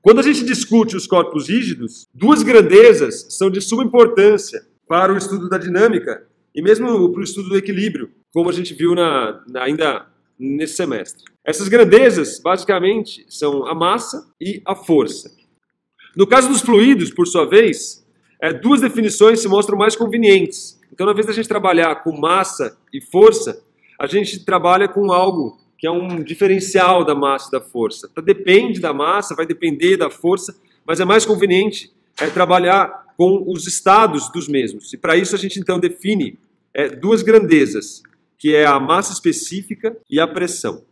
Quando a gente discute os corpos rígidos, duas grandezas são de suma importância para o estudo da dinâmica e mesmo para o estudo do equilíbrio, como a gente viu ainda nesse semestre. Essas grandezas, basicamente, são a massa e a força. No caso dos fluidos, por sua vez, duas definições se mostram mais convenientes. Então, na vez da gente trabalhar com massa e força, a gente trabalha com algo que é um diferencial da massa e da força. Então, depende da massa, vai depender da força, mas é mais conveniente trabalhar com os estados dos mesmos. E para isso a gente então define duas grandezas, que é a massa específica e a pressão.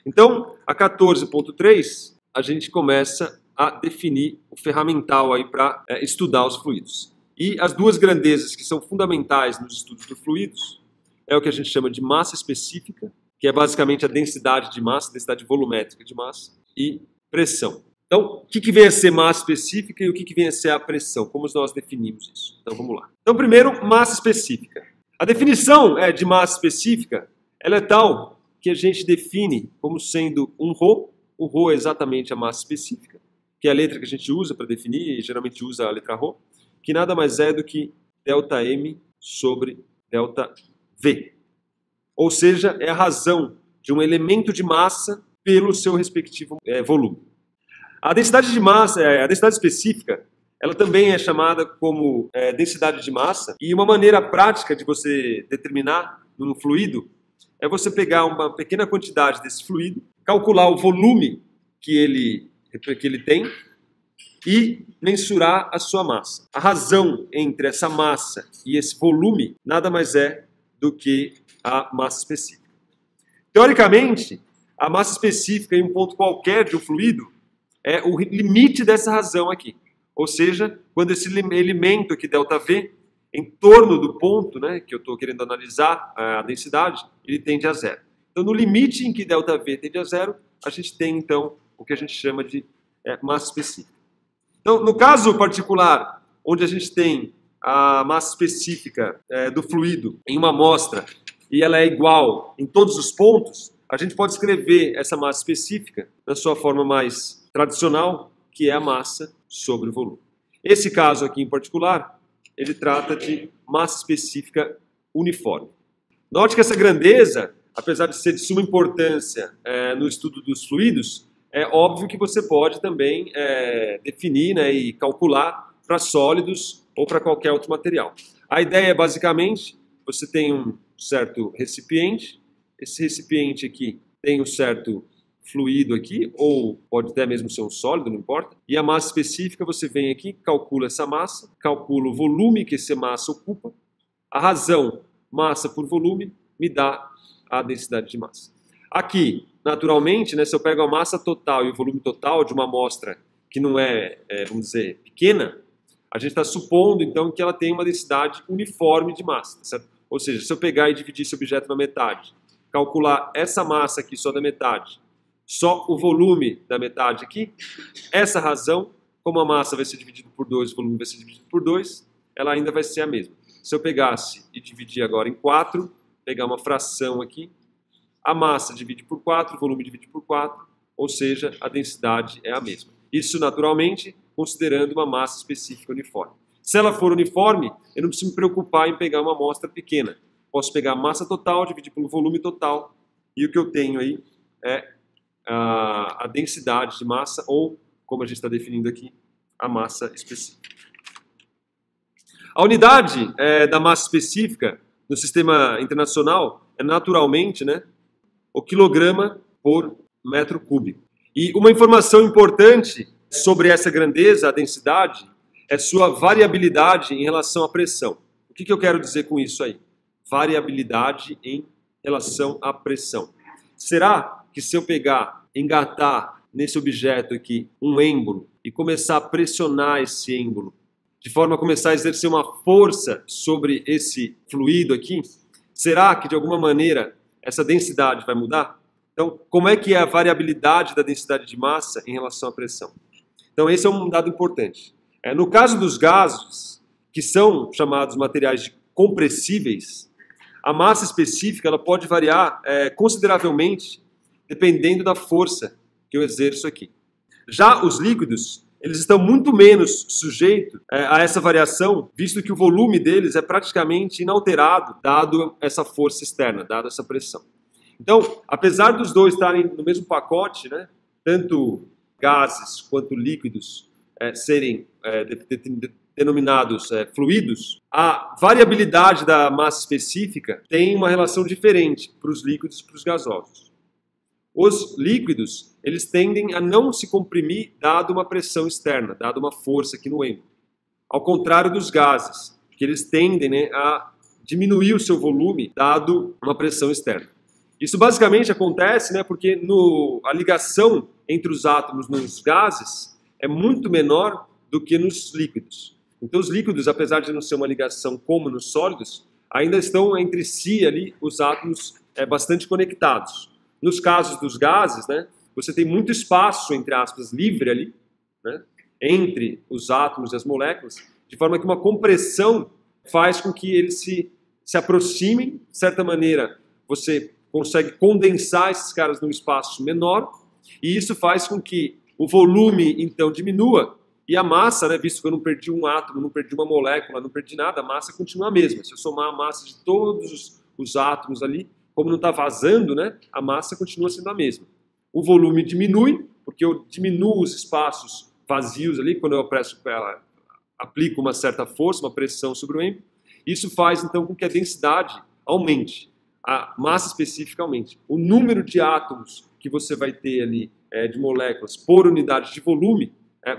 Então, a 14.3, a gente começa a definir o ferramental aí para estudar os fluidos. E as duas grandezas que são fundamentais nos estudos dos fluidos é o que a gente chama de massa específica, que é basicamente a densidade de massa, densidade volumétrica de massa, e pressão. Então, o que vem a ser massa específica e o que vem a ser a pressão? Como nós definimos isso? Então, vamos lá. Então, primeiro, massa específica. A definição de massa específica, ela é tal que a gente define como sendo um ρ. O ρ é exatamente a massa específica, que é a letra que a gente usa para definir, e geralmente usa a letra ρ, que nada mais é do que ΔM sobre ΔV. Ou seja, é a razão de um elemento de massa pelo seu respectivo volume. A densidade de massa, a densidade específica, ela também é chamada como densidade de massa, e uma maneira prática de você determinar num fluido é você pegar uma pequena quantidade desse fluido, calcular o volume que ele tem e mensurar a sua massa. A razão entre essa massa e esse volume nada mais é do que a massa específica. Teoricamente, a massa específica em um ponto qualquer de um fluido é o limite dessa razão aqui. Ou seja, quando esse elemento aqui, ΔV, em torno do ponto que eu estou querendo analisar a densidade, ele tende a zero. Então, no limite em que ΔV tende a zero, a gente tem, então, o que a gente chama de massa específica. Então, no caso particular, onde a gente tem a massa específica do fluido em uma amostra e ela é igual em todos os pontos, a gente pode escrever essa massa específica na sua forma mais tradicional, que é a massa sobre o volume. Esse caso aqui em particular, ele trata de massa específica uniforme. Note que essa grandeza, apesar de ser de suma importância no estudo dos fluidos, é óbvio que você pode também definir e calcular para sólidos ou para qualquer outro material. A ideia é basicamente, você tem um certo recipiente, esse recipiente aqui tem um certo fluido aqui, ou pode até mesmo ser um sólido, não importa, e a massa específica você vem aqui, calcula essa massa, calcula o volume que essa massa ocupa, a razão, massa por volume, me dá a densidade de massa. Aqui, naturalmente, se eu pego a massa total e o volume total de uma amostra que não vamos dizer, pequena, a gente está supondo, então, que ela tem uma densidade uniforme de massa, certo? Ou seja, se eu pegar e dividir esse objeto na metade, calcular essa massa aqui só da metade, só o volume da metade aqui, essa razão, como a massa vai ser dividida por 2, o volume vai ser dividido por 2, ela ainda vai ser a mesma. Se eu pegasse e dividir agora em 4, pegar uma fração aqui, a massa divide por 4, o volume divide por 4, ou seja, a densidade é a mesma. Isso, naturalmente, considerando uma massa específica uniforme. Se ela for uniforme, eu não preciso me preocupar em pegar uma amostra pequena. Posso pegar a massa total, dividir pelo volume total, e o que eu tenho aí é a densidade de massa, ou, como a gente está definindo aqui, a massa específica. A unidade da massa específica no sistema internacional é naturalmente o quilograma por metro cúbico. E uma informação importante sobre essa grandeza, a densidade, é sua variabilidade em relação à pressão. O que eu quero dizer com isso aí? Variabilidade em relação à pressão. Será que se eu engatar nesse objeto aqui um êmbolo e começar a pressionar esse êmbolo, de forma a começar a exercer uma força sobre esse fluido aqui, será que de alguma maneira essa densidade vai mudar? Então, como é que é a variabilidade da densidade de massa em relação à pressão? Então, esse é um dado importante. No caso dos gases, que são chamados materiais compressíveis, a massa específica ela pode variar consideravelmente dependendo da força que eu exerço aqui. Já os líquidos, eles estão muito menos sujeitos a essa variação, visto que o volume deles é praticamente inalterado, dado essa força externa, dado essa pressão. Então, apesar dos dois estarem no mesmo pacote, né, tanto gases quanto líquidos serem denominados fluidos, a variabilidade da massa específica tem uma relação diferente para os líquidos e para os gasosos. Os líquidos, eles tendem a não se comprimir dado uma pressão externa, dado uma força aqui no êmbolo. Ao contrário dos gases, que eles tendem, né, a diminuir o seu volume dado uma pressão externa. Isso basicamente acontece, né, porque a ligação entre os átomos nos gases é muito menor do que nos líquidos. Então os líquidos, apesar de não ser uma ligação como nos sólidos, ainda estão entre si ali os átomos bastante conectados. Nos casos dos gases, né, você tem muito espaço, entre aspas, livre ali, né, entre os átomos e as moléculas, de forma que uma compressão faz com que eles se aproximem, de certa maneira, você consegue condensar esses caras num espaço menor, e isso faz com que o volume, então, diminua, e a massa, né, visto que eu não perdi um átomo, não perdi uma molécula, não perdi nada, a massa continua a mesma. Se eu somar a massa de todos os átomos ali, como não está vazando, né, a massa continua sendo a mesma. O volume diminui, porque eu diminuo os espaços vazios ali, quando eu aplico uma certa força, uma pressão sobre o êmbolo. Isso faz, então, com que a densidade aumente, a massa específica aumente. O número de átomos que você vai ter ali, de moléculas, por unidade de volume,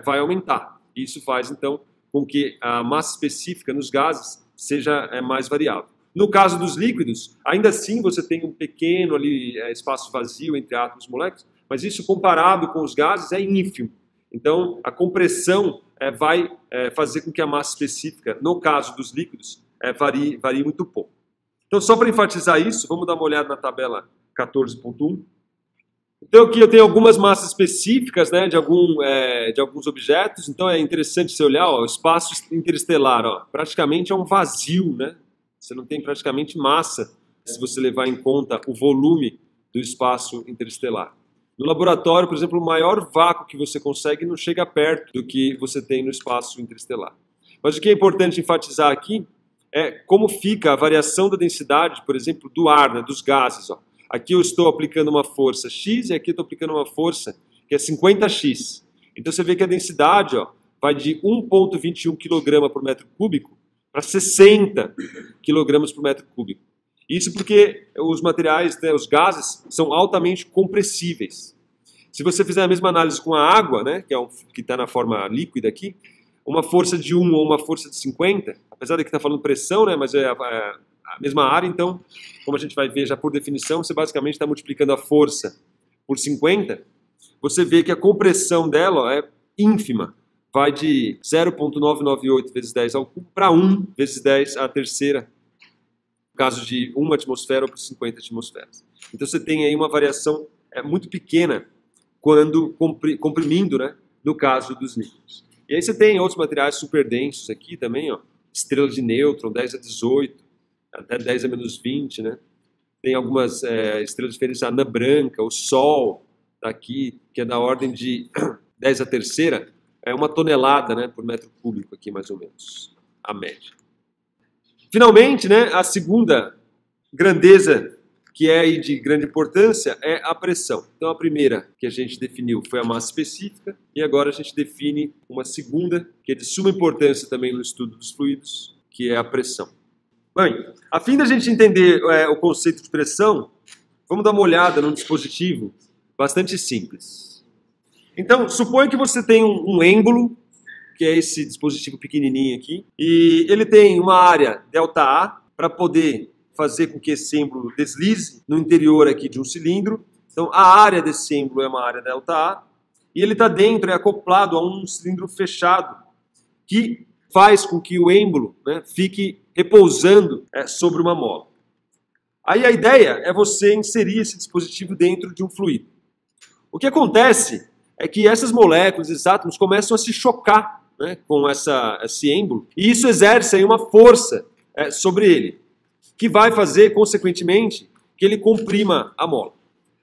vai aumentar. Isso faz, então, com que a massa específica nos gases seja mais variável. No caso dos líquidos, ainda assim você tem um pequeno ali, espaço vazio entre átomos e moléculas, mas isso comparado com os gases é ínfimo. Então, a compressão vai fazer com que a massa específica, no caso dos líquidos, varie muito pouco. Então, só para enfatizar isso, vamos dar uma olhada na tabela 14.1. Então, aqui eu tenho algumas massas específicas, né, de alguns objetos. Então, é interessante você olhar, ó, o espaço interestelar, ó, praticamente é um vazio, né? Você não tem praticamente massa, se você levar em conta o volume do espaço interestelar. No laboratório, por exemplo, o maior vácuo que você consegue não chega perto do que você tem no espaço interestelar. Mas o que é importante enfatizar aqui é como fica a variação da densidade, por exemplo, do ar, né, dos gases. Ó. Aqui eu estou aplicando uma força X e aqui eu estou aplicando uma força que é 50x. Então você vê que a densidade, ó, vai de 1,21 kg por metro cúbico para 60 kg por metro cúbico. Isso porque os materiais, né, os gases, são altamente compressíveis. Se você fizer a mesma análise com a água, né, que está na forma líquida aqui, uma força de 1 ou uma força de 50, apesar de que está falando pressão, né, mas é a mesma área, então, como a gente vai ver já por definição, você basicamente está multiplicando a força por 50, você vê que a compressão dela, ó, é ínfima. Vai de 0,998 vezes 10 ao cubo para 1 vezes 10 à terceira, no caso de 1 atmosfera ou por 50 atmosferas. Então você tem aí uma variação muito pequena quando comprimindo, né, no caso dos líquidos. E aí você tem outros materiais super densos aqui também, ó, estrela de nêutron, 10 a 18, até 10 a menos 20, né? Tem algumas estrelas diferentes, a anã branca, o Sol, tá aqui, que é da ordem de 10 a terceira, é 1 tonelada, né, por metro cúbico aqui, mais ou menos, a média. Finalmente, né, a segunda grandeza que é aí de grande importância é a pressão. Então a primeira que a gente definiu foi a massa específica e agora a gente define uma segunda que é de suma importância também no estudo dos fluidos, que é a pressão. Bem, a fim da gente entender o conceito de pressão, vamos dar uma olhada num dispositivo bastante simples. Então, suponha que você tem um êmbolo, que é esse dispositivo pequenininho aqui, e ele tem uma área ΔA para poder fazer com que esse êmbolo deslize no interior aqui de um cilindro. Então, a área desse êmbolo é uma área ΔA, e ele está dentro, é acoplado a um cilindro fechado, que faz com que o êmbolo, né, fique repousando sobre uma mola. Aí a ideia é você inserir esse dispositivo dentro de um fluido. O que acontece é que essas moléculas, esses átomos, começam a se chocar, né, com esse êmbolo, e isso exerce aí uma força sobre ele, que vai fazer, consequentemente, que ele comprima a mola.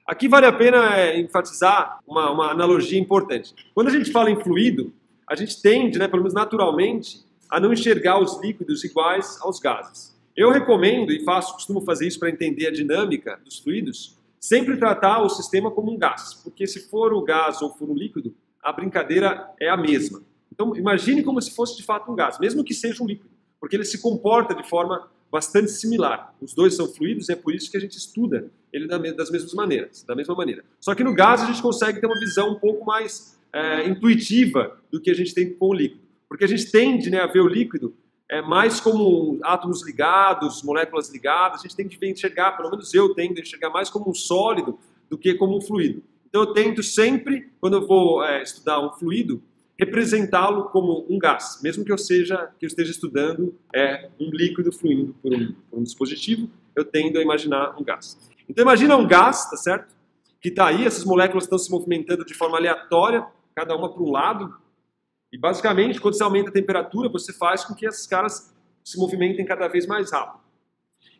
Aqui vale a pena enfatizar uma analogia importante. Quando a gente fala em fluido, a gente tende, né, pelo menos naturalmente, a não enxergar os líquidos iguais aos gases. Eu recomendo e costumo fazer isso para entender a dinâmica dos fluidos, sempre tratar o sistema como um gás, porque se for o gás ou for um líquido, a brincadeira é a mesma. Então imagine como se fosse de fato um gás, mesmo que seja um líquido, porque ele se comporta de forma bastante similar. Os dois são fluidos e é por isso que a gente estuda ele das mesmas maneiras, da mesma maneira. Só que no gás a gente consegue ter uma visão um pouco mais intuitiva do que a gente tem com o líquido, porque a gente tende, né, a ver o líquido mais como átomos ligados, moléculas ligadas. A gente tem que enxergar, pelo menos eu tendo a enxergar mais como um sólido do que como um fluido. Então eu tento sempre, quando eu vou estudar um fluido, representá-lo como um gás, mesmo que eu esteja estudando um líquido fluindo por um dispositivo, eu tendo a imaginar um gás. Então imagina um gás, tá certo? Que está aí, essas moléculas estão se movimentando de forma aleatória, cada uma para um lado. E basicamente, quando você aumenta a temperatura, você faz com que esses caras se movimentem cada vez mais rápido.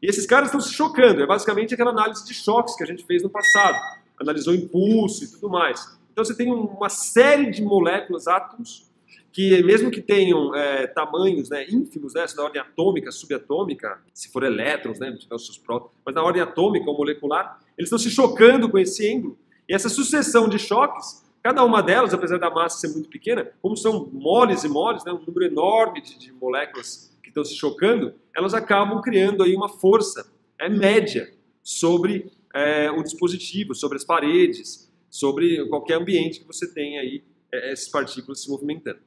E esses caras estão se chocando. É basicamente aquela análise de choques que a gente fez no passado. Analisou impulso e tudo mais. Então você tem uma série de moléculas, átomos, que mesmo que tenham tamanhos, né, ínfimos, né, na ordem atômica, subatômica, se for elétrons, né, os seus prótons, mas na ordem atômica ou molecular, eles estão se chocando com esse êmbolo. E essa sucessão de choques, cada uma delas, apesar da massa ser muito pequena, como são moles e moles, né, um número enorme de moléculas que estão se chocando, elas acabam criando aí uma força média sobre o dispositivo, sobre as paredes, sobre qualquer ambiente que você tenha aí essas partículas se movimentando.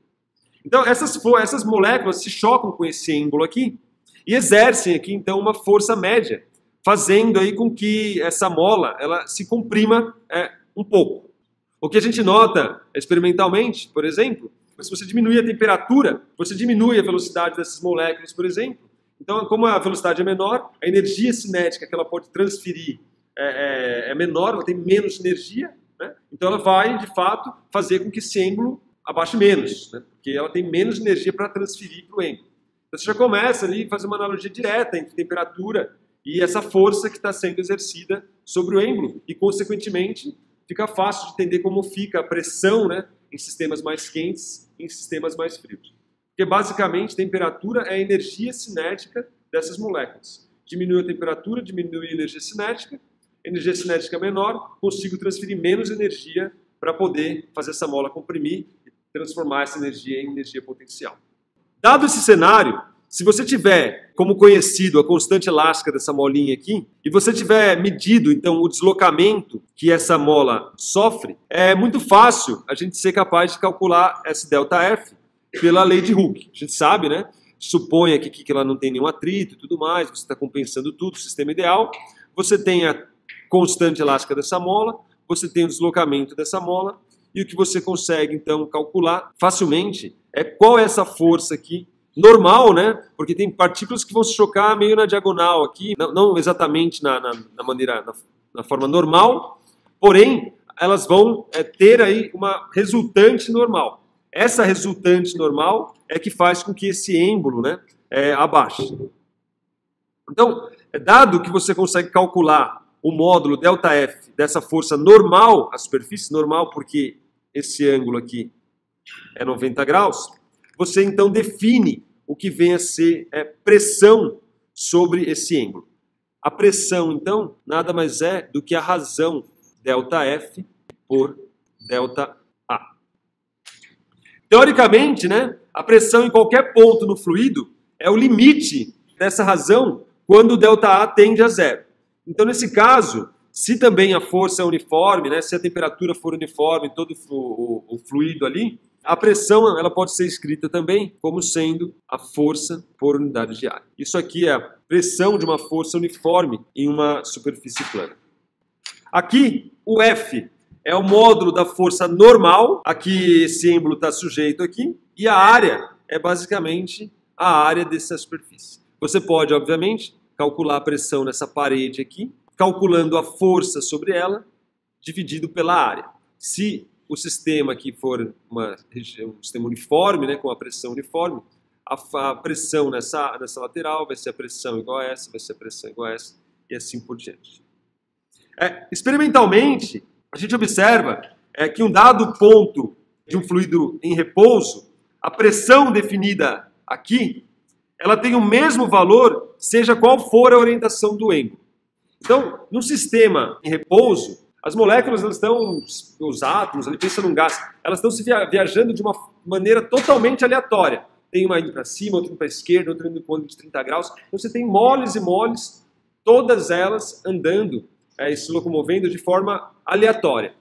Então, essas moléculas se chocam com esse êmbolo aqui e exercem aqui, então, uma força média, fazendo aí com que essa mola ela se comprima um pouco. O que a gente nota experimentalmente, por exemplo, se você diminui a temperatura, você diminui a velocidade dessas moléculas, por exemplo. Então, como a velocidade é menor, a energia cinética que ela pode transferir é menor, ela tem menos energia, né? Então ela vai, de fato, fazer com que esse êmbolo abaixe menos, né? Porque ela tem menos energia para transferir para o êmbolo. Então você já começa ali a fazer uma analogia direta entre temperatura e essa força que está sendo exercida sobre o êmbolo. E, consequentemente, fica fácil de entender como fica a pressão, né, em sistemas mais quentes e em sistemas mais frios. Porque, basicamente, temperatura é a energia cinética dessas moléculas. Diminui a temperatura, diminui a energia cinética menor, consigo transferir menos energia para poder fazer essa mola comprimir e transformar essa energia em energia potencial. Dado esse cenário, se você tiver como conhecido a constante elástica dessa molinha aqui, e você tiver medido, então, o deslocamento que essa mola sofre, é muito fácil a gente ser capaz de calcular esse ΔF pela lei de Hooke. A gente sabe, né? Supõe aqui que ela não tem nenhum atrito e tudo mais, você está compensando tudo, sistema ideal, você tem a constante elástica dessa mola, você tem o deslocamento dessa mola, e o que você consegue, então, calcular facilmente é qual é essa força aqui, normal, né? Porque tem partículas que vão se chocar meio na diagonal aqui, não exatamente na forma normal, porém, elas vão ter aí uma resultante normal. Essa resultante normal é que faz com que esse êmbolo, né, abaixe. Então, dado que você consegue calcular o módulo ΔF dessa força normal à superfície, normal porque esse ângulo aqui é 90 graus, você então define o que vem a ser pressão sobre esse ângulo. A pressão, então, nada mais é do que a razão ΔF por ΔA. Teoricamente, né, a pressão em qualquer ponto no fluido é o limite dessa razão quando o ΔA tende a zero. Então, nesse caso, se também a força é uniforme, né, se a temperatura for uniforme, todo o fluido ali, a pressão ela pode ser escrita também como sendo a força por unidade de área. Isso aqui é a pressão de uma força uniforme em uma superfície plana. Aqui, o F é o módulo da força normal, aqui esse êmbolo está sujeito aqui, e a área é basicamente a área dessa superfície. Você pode, obviamente, calcular a pressão nessa parede aqui, calculando a força sobre ela, dividido pela área. Se o sistema aqui for um sistema uniforme, né, com a pressão uniforme, a pressão nessa lateral vai ser a pressão igual a essa, vai ser a pressão igual a essa, e assim por diante. Experimentalmente, a gente observa que um dado ponto de um fluido em repouso, a pressão definida aqui, ela tem o mesmo valor, seja qual for a orientação do êmbolo. Então, num sistema em repouso, as moléculas, elas estão, os átomos, ali pensa num gás, elas estão se viajando de uma maneira totalmente aleatória. Tem uma indo para cima, outra indo para a esquerda, outra indo para o ângulo de 30 graus. Então você tem moles e moles, todas elas andando, se locomovendo de forma aleatória.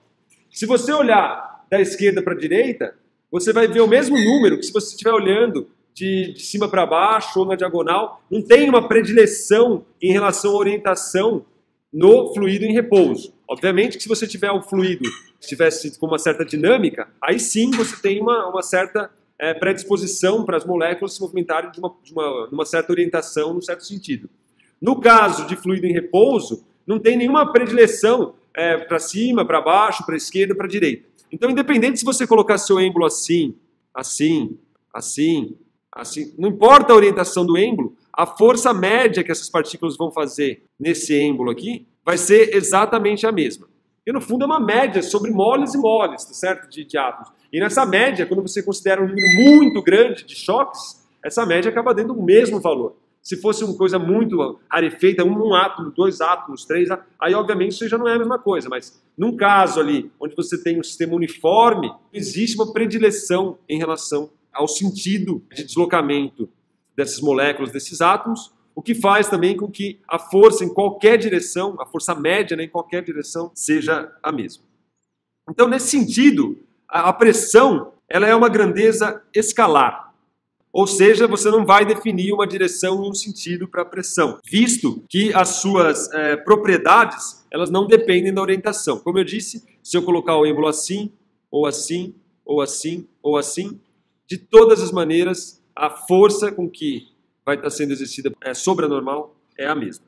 Se você olhar da esquerda para a direita, você vai ver o mesmo número que se você estiver olhando de cima para baixo ou na diagonal. Não tem uma predileção em relação à orientação no fluido em repouso. Obviamente que se você tiver um fluido que estivesse com uma certa dinâmica, aí sim você tem uma certa predisposição para as moléculas se movimentarem numa certa orientação, num certo sentido. No caso de fluido em repouso, não tem nenhuma predileção para cima, para baixo, para a esquerda, para a direita. Então, independente se você colocar seu êmbolo assim, assim, assim, assim, não importa a orientação do êmbolo, a força média que essas partículas vão fazer nesse êmbolo aqui vai ser exatamente a mesma. E no fundo é uma média sobre moles e moles, tá certo? De átomos. E nessa média, quando você considera um número muito grande de choques, essa média acaba dando o mesmo valor. Se fosse uma coisa muito rarefeita, um átomo, 2 átomos, 3 átomos, aí obviamente isso já não é a mesma coisa. Mas num caso ali, onde você tem um sistema uniforme, existe uma predileção em relação ao sentido de deslocamento dessas moléculas, desses átomos, o que faz também com que a força em qualquer direção, a força média, né, em qualquer direção, seja a mesma. Então, nesse sentido, a pressão ela é uma grandeza escalar. Ou seja, você não vai definir uma direção e um sentido para a pressão, visto que as suas propriedades elas não dependem da orientação. Como eu disse, se eu colocar o êmbolo assim, ou assim, ou assim, ou assim, de todas as maneiras, a força com que vai estar sendo exercida sobre a normal é a mesma.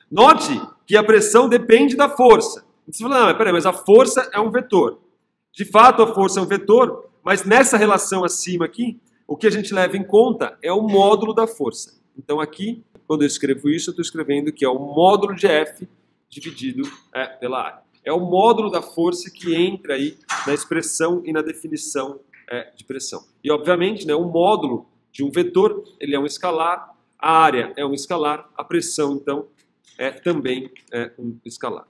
Note que a pressão depende da força. Você fala, não, peraí, mas a força é um vetor. De fato, a força é um vetor, mas nessa relação acima aqui, o que a gente leva em conta é o módulo da força. Então aqui, quando eu escrevo isso, eu estou escrevendo que é o módulo de F dividido pela área. É o módulo da força que entra aí na expressão e na definição de pressão. E obviamente, né, o módulo de um vetor, ele é um escalar, a área é um escalar, a pressão, então, também um escalar.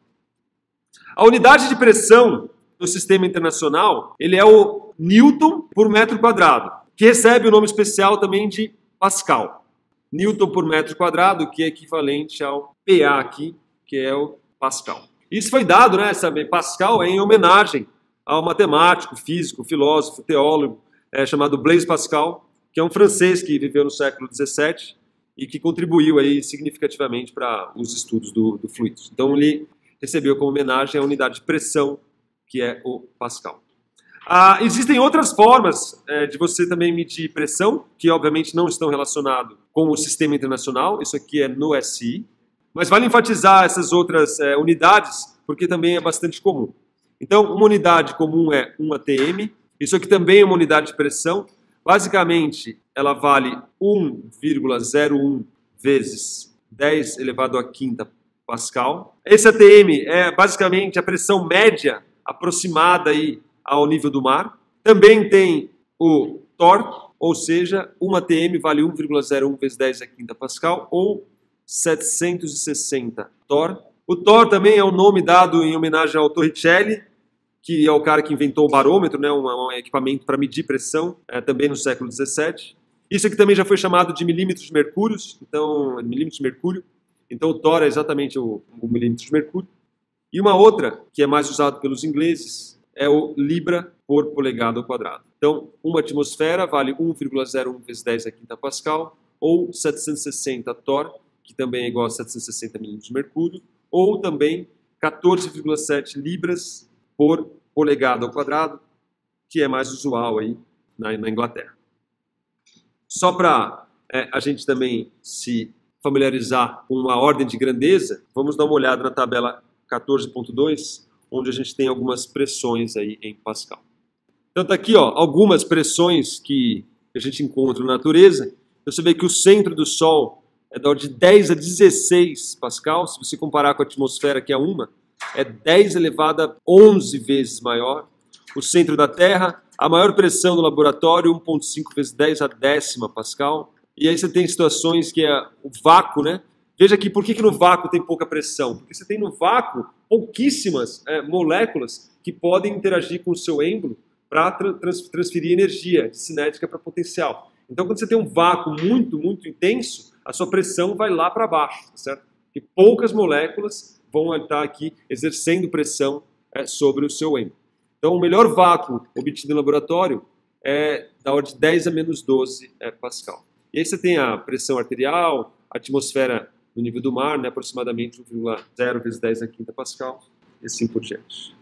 A unidade de pressão no sistema internacional, ele é o Newton por metro quadrado, que recebe o nome especial também de Pascal. Newton por metro quadrado, que é equivalente ao PA aqui, que é o Pascal. Isso foi dado, né, sabe, Pascal em homenagem ao matemático, físico, filósofo, teólogo, chamado Blaise Pascal, que é um francês que viveu no século XVII e que contribuiu aí significativamente para os estudos do fluidos. Então ele recebeu como homenagem a unidade de pressão, que é o Pascal. Existem outras formas de você também medir pressão, que obviamente não estão relacionadas com o sistema internacional, isso aqui é no SI, mas vale enfatizar essas outras unidades, porque também é bastante comum. Então, uma unidade comum é 1 atm, isso aqui também é uma unidade de pressão. Basicamente, ela vale 1,01 vezes 10 elevado à quinta Pascal. Esse ATM é basicamente a pressão média aproximada aí ao nível do mar. Também tem o torque, ou seja, 1 ATM vale 1,01 vezes 10 à quinta Pascal, ou 760 torque. O torque também é um nome dado em homenagem ao Torricelli, que é o cara que inventou o barômetro, né, um equipamento para medir pressão, também no século XVII. Isso aqui também já foi chamado de milímetros de mercúrio, então o Thor é exatamente o milímetro de mercúrio. E uma outra, que é mais usado pelos ingleses, é o libra por polegada ao quadrado. Então, uma atmosfera vale 1,01 vezes 10 à quinta Pascal, ou 760 Thor, que também é igual a 760 milímetros de mercúrio, ou também 14,7 libras por polegada ao quadrado, que é mais usual aí na Inglaterra. Só para a gente também se familiarizar com a ordem de grandeza, vamos dar uma olhada na tabela 14.2, onde a gente tem algumas pressões aí em Pascal. Então tá aqui, ó, algumas pressões que a gente encontra na natureza. Você vê que o centro do Sol é da ordem de 10 a 16 Pascal, se você comparar com a atmosfera, que é 1, é 10 elevado a 11 vezes maior. O centro da Terra, a maior pressão no laboratório, 1,5 vezes 10 a décima Pascal. E aí você tem situações que é o vácuo, né? Veja aqui, por que no vácuo tem pouca pressão? Porque você tem no vácuo pouquíssimas moléculas que podem interagir com o seu êmbolo para transferir energia cinética para potencial. Então, quando você tem um vácuo muito, muito intenso, a sua pressão vai lá para baixo, tá certo? E poucas moléculas vão estar aqui exercendo pressão sobre o seu êmbolo. Então, o melhor vácuo obtido no laboratório é da ordem de 10 a menos 12 Pascal. E aí você tem a pressão arterial, a atmosfera no nível do mar, né, aproximadamente 1,0 vezes 10 a quinta Pascal, e assim por diante.